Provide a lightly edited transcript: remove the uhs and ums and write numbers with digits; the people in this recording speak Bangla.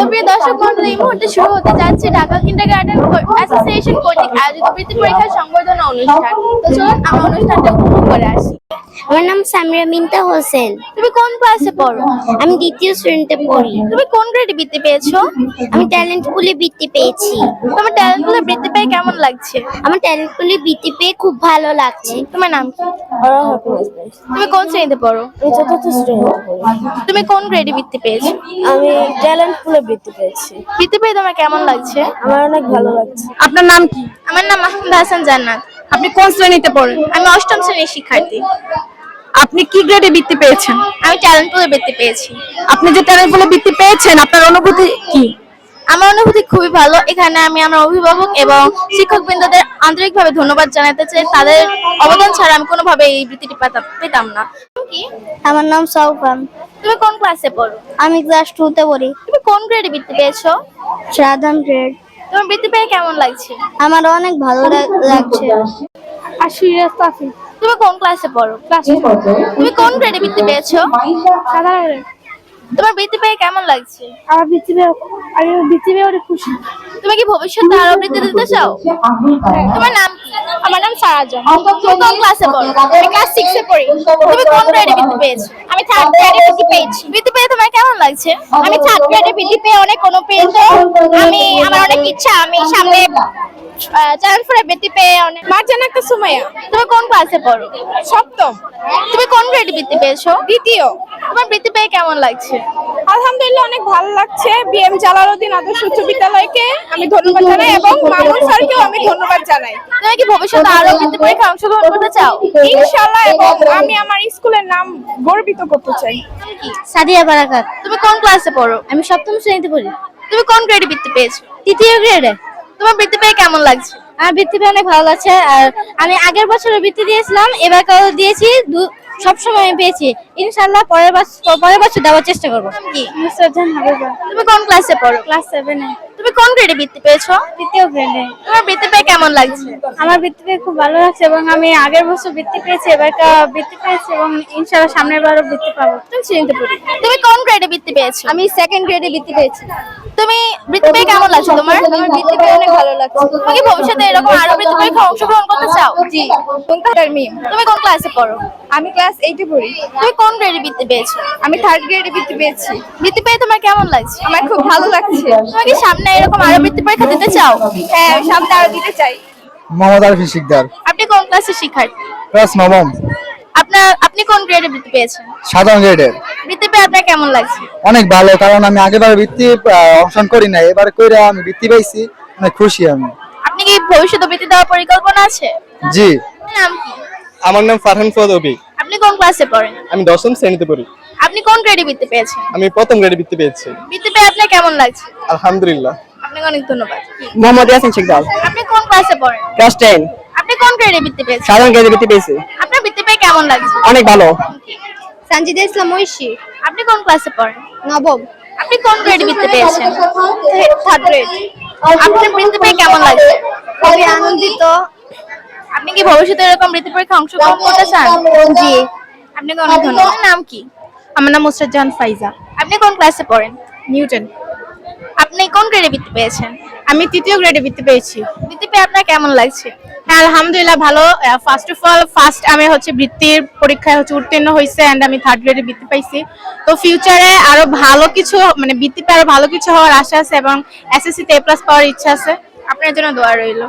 তো প্রিয় দর্শক মণ্ডলী, এই মুহূর্তে শুরু হতে যাচ্ছে ঢাকা কিন্ডারগার্টেন অ্যাসোসিয়েশন কর্তৃক আয়োজিত বৃত্তি পরীক্ষার সংবর্ধনা অনুষ্ঠান। তো চলুন আমরা অনুষ্ঠানটা উপভোগ করে আসি। আমার নাম সামিরা মিন্তা হোসেন। তুমি কোন ক্লাসে পড়ো? আমি দ্বিতীয় শ্রেণীতে পড়ি। তুমি কোন গ্রেডে বৃত্তি পেয়েছো? আমি ট্যালেন্ট পুলে বৃত্তি পেয়েছি। তোমার ট্যালেন্ট পুলে বৃত্তি পেয়ে কেমন লাগছে? আমার ট্যালেন্ট পুলে বৃত্তি পেয়ে খুব ভালো লাগছে। তোমার নাম কি? তুমি কোন শ্রেণীতে পড়ো? আমি চতুর্থ শ্রেণীতে পড়ি। তুমি কোন গ্রেডে বৃত্তি পেয়েছো? আমি ট্যালেন্ট পুলে বৃত্তি পেয়েছি। বৃত্তি পেয়ে তোমার কেমন লাগছে? আমার অনেক ভালো লাগছে। আপনার নাম কি? আমার নাম মাহমুদ হাসান জান্নাত। আপনি কোন শ্রেণীতে পড়েন? আমি অষ্টম শ্রেণীর শিক্ষার্থী। আপনি কি গ্রেডে বৃত্তি পেয়েছেন? আমি ট্যালেন্ট পুলে বৃত্তি পেয়েছি। আপনি যে ট্যালেন্ট পুলে বৃত্তি পেয়েছেন, আপনার অনুভূতি কি? আমার অনুভূতি খুবই ভালো। এখানে আমি আমার অভিভাবক এবং শিক্ষকবৃন্দদের আন্তরিকভাবে ধন্যবাদ জানাতে চাই। তাদের অবদান ছাড়া আমি কোনোভাবে এই বৃত্তিটি পেতাম না। আমার নাম সাউফান। তুমি কোন ক্লাসে পড়ো? আমি ক্লাস 2-তে পড়ি। তুমি কোন গ্রেডে বৃত্তি পেয়েছো? সাধারণ গ্রেড। তোমার বৃত্তি পেয়ে কেমন লাগছে? আমার অনেক ভালো লাগছে। তুমি কোন ক্লাসে পড়ো? তুমি কোন গ্রেডে বৃত্তি পেয়েছো? সাধারণ গ্রেড। তোমার বৃত্তি পেয়ে কেমন লাগছে? আমি বৃত্তি পেয়ে অনেক খুশি। তুমি কি ভবিষ্যতে আরো বৃত্তি দিতে চাও? তোমার নাম কি? আমার নাম সারাজান। তুমি কোন ক্লাসে পড়ো? আমি ক্লাস 6 এ পড়ি। তুমি কোন গ্রেডে বৃত্তি পেয়েছো? আমি 3rd গ্রেডে বৃত্তি পেয়েছি। বৃত্তি পেয়ে তোমার কেমন লাগছে? আমি 3rd গ্রেডে বৃত্তি পেয়ে অনেক অনুপ্রাণিত। আমার অনেক ইচ্ছা আমি সামনে ট্যালেন্ট পুলে বৃত্তি পেয়ে অনেক। মার্জানা একটা সুমাইয়া, তুমি কোন ক্লাসে পড়ো? সপ্তম। তুমি কোন গ্রেডে বৃত্তি পেয়েছো? দ্বিতীয়। তোমার বৃত্তি পেয়ে কেমন লাগছে? আলহামদুলিল্লাহ, অনেক ভালো লাগছে। বিএম জালালউদ্দিন আদর্শ উচ্চ বিদ্যালয়কে আমি ধন্যবাদ জানাই এবং মামুন স্যারকেও আমি ধন্যবাদ জানাই। তুমি কি ভবিষ্যতে আরো বৃত্তি পরীক্ষায় অংশগ্রহণ করতে চাও? ইনশাআল্লাহ, এবং আমি আমার স্কুলের নাম গর্বিত করতে চাই। সাদিয়া বারাকাত। তুমি কোন ক্লাসে পড়ো? আমি 7ম শ্রেণীতে পড়ি। তুমি কোন গ্রেডে বৃত্তি পেয়েছো? 3য় গ্রেডে। তোমার বৃত্তি পেয়ে কেমন লাগছে? আমার বৃত্তি পেয়ে অনেক ভালো লাগছে। আর আমি আগের বছরে বৃত্তি দিয়েছিলাম, এবারও দিয়েছি। সবসময় আমি পেয়েছি। ইনশাআল্লাহ পরের বছর দেওয়ার চেষ্টা করবো। নাম কি? মুসাজ্জান হাবিবা। তুমি কোন ক্লাসে পড়ো? ক্লাস 7 এ। তুমি কোন গ্রেডে বৃত্তি পেয়েছো? 3য় গ্রেডে। তোমার বৃত্তি পেয়ে কেমন লাগছে? আমার বৃত্তি পেয়ে খুব ভালো লাগছে এবং আমি আগের বছর বৃত্তি পেয়েছি, এবার বৃত্তি পেয়েছি এবং ইনশাআল্লাহ সামনের বারও বৃত্তি পাবো। শ্রেণীতে পড়ি। তুমি কোন গ্রেডে বৃত্তি পেয়েছো? আমি 2nd গ্রেডে বৃত্তি পেয়েছি। তুমি বৃত্তি পেয়ে কেমন লাগছে তোমার? আমার বৃত্তি পেয়ে অনেক ভালো লাগছে। তুমি কি ভবিষ্যতে এরকম আরো বৃত্তি পরীক্ষায় অংশগ্রহণ করতে চাও? জি। মুনতাহার মিম। তুমি কোন ক্লাসে পড়ো? আমি ক্লাস 8 এ পড়ি। তুমি কোন গ্রেডে বৃত্তি পেয়েছো? আমি 3rd গ্রেডে বৃত্তি পেয়েছি। বৃত্তি পেয়ে তোমার কেমন লাগছে? আমার খুব ভালো লাগছে। তুমি কি সামনে এরকম আরো বৃত্তি পরীক্ষা দিতে চাও? হ্যাঁ, আমি সামনে আরো দিতে চাই। মোহাম্মদ আরফিন শিকদার, আপনি কোন ক্লাসের শিক্ষার্থী? ক্লাস 9ম, আপনি কোন গ্রেডে বৃত্তি পেয়েছেন? সাধারণ গ্রেডের। বৃত্তি পেয়ে আপনার কেমন লাগছে? অনেক ভালো, কারণ আমি আগেবার বৃত্তি অংশগ্রহণ করি না, এবার কইরা আমি বৃত্তি পাইছি, অনেক খুশি আমি। আপনি কি ভবিষ্যতে বৃত্তি দেওয়ার পরিকল্পনা আছে? জি। আপনার নাম কি? আমার নাম ফারহান ফদবি। আপনি কোন ক্লাসে পড়েন? আমি 10ম শ্রেণীতে পড়ি। আপনি কোন গ্রেডে বৃত্তি পেয়েছেন? আমি প্রথম গ্রেডে বৃত্তি পেয়েছি। বৃত্তি পেয়ে আপনার কেমন লাগছে? আলহামদুলিল্লাহ। আপনাকে অনেক ধন্যবাদ। মোহাম্মদ ইয়াসিন শিকদার, আপনি কোন ক্লাসে পড়েন? ক্লাস 10, আপনি কোন গ্রেডে বৃত্তি পেয়েছেন? সাধারণ গ্রেডে বৃত্তি পেয়েছি। আপনার বৃত্তি পেয়ে কেমন লাগছে? অনেক ভালো। সানজিদা ইসলাম ঐশী। আপনি কোন ক্লাসে পড়েন? 9ম। আপনি কোন গ্রেডে বৃত্তি পেয়েছেন? 3rd grade. আপনার বৃত্তি পেয়ে কেমন লাগছে? খুবই আনন্দিত। আপনি কি ভবিষ্যতে এরকম বৃত্তি পরীক্ষায় অংশগ্রহণ করতে চান? জি। আপনাকে অনেক ধন্যবাদ। আপনার নাম কি? আমার নাম মুসাজ্জান ফাইজা। আপনি কোন ক্লাসে পড়েন? নিউটন। আপনি কোন গ্রেডে বৃত্তি পেয়েছেন? আমি 3য় গ্রেডে বৃত্তি পেয়েছি। বৃত্তি পেয়ে আপনার কেমন লাগছে? হ্যাঁ, আলহামদুলিল্লাহ ভালো। ফার্স্ট আমি বৃত্তির পরীক্ষায় উত্তীর্ণ হয়েছে এন্ড আমি 3rd গ্রেডে বৃত্তি পাইছি। তো ফিউচারে আরো ভালো কিছু বৃত্তি পেয়ে আরো ভালো কিছু হওয়ার আশা আছে এবং এসএসসি তে A+ পাওয়ার ইচ্ছা আছে। আপনার জন্য দোয়া রইল।